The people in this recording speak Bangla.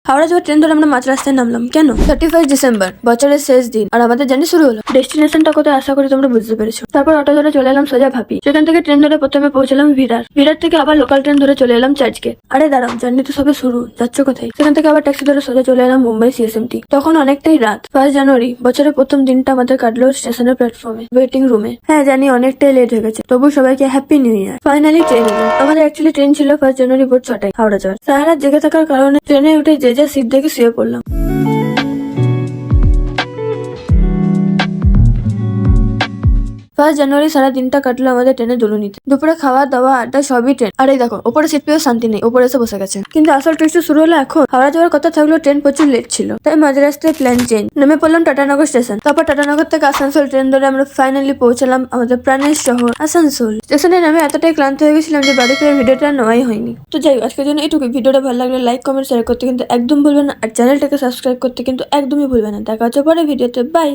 হাওড়া যাওয়ার ট্রেন ধরে আমরা মাঝ রাস্তায় নামলাম। কেন? 31 ডিসেম্বর, বছরের শেষ দিন, আর আমাদের জার্নি শুরু হলো। ডেস্টিনেশনটা কোথায় আশা করি তোমরা বুঝতে পেরেছো। তারপর অটো ধরে চলে এলাম সোজা ভাপি। সেখান থেকে ট্রেন ধরে প্রথমে পৌঁছলাম ভিরার। ভিরার থেকে আবার লোকাল ট্রেন ধরে চলে এলাম চার্চগেট। আরে দাঁড়াও, জার্নি তো সবে শুরু, যাচ্ছ কোথায়? সেখান থেকে আবার ট্যাক্সি ধরে সোজা চলে এলাম মুম্বাই সিএসএমটি। তখন অনেকটাই রাত, 1 জানুয়ারি। বছরের প্রথম দিনটা আমাদের কাটলো স্টেশনের প্ল্যাটফর্মে, ওয়েটিং রুমে। হ্যাঁ জানি অনেকটাই লেট হয়ে গেছে, তবু সবাইকে happy new year. Finally train এলো। আমাদের অ্যাকচুয়ালি ট্রেন ছিল 1 জানুয়ারি ভোর 6টায় হাওড়া যাওয়ার। সারা রাত জেগে থাকার কারণে ট্রেনে উঠে যে যা সিট দেখে শুয়ে পড়লাম। 1 জানুয়ারি সারা দিনটা কাটলো আমাদের ট্রেনে দুলুনিতে। দুপুরে খাওয়া দাওয়া আড্ডা সবই ট্রেন। আর এই দেখো, ওপরে সিট পেয়েও শান্তি নেই, ওপরে এসে বসে গেছে। কিন্তু আসল টুইস্ট শুরু হলো এখন। হাওড়া যাওয়ার কথা থাকলেও ট্রেন প্রচুর লেট ছিল, তাই মাঝ রাস্তায় প্ল্যান চেঞ্জ। নেমে পড়লাম টাটানগর স্টেশন। তারপর টাটানগর থেকে আসানসোল ট্রেন ধরে আমরা ফাইনালি পৌঁছালাম আমাদের প্রাণের শহর আসানসোল। স্টেশনে নামে এতটাই ক্লান্ত হয়ে গেছিলাম যে বাড়ি ফিরে ভিডিওটা নেওয়াই হয়নি। তো যাই হোক, আজকের জন্য এইটুকু। ভিডিওটা ভালো লাগলে লাইক কমেন্ট শেয়ার করতে কিন্তু একদম ভুলবে না, আর চ্যানেলটাকে সাবস্ক্রাইব করতে কিন্তু একদমই ভুলবে না। দেখা হচ্ছে পরে ভিডিওতে, বাই।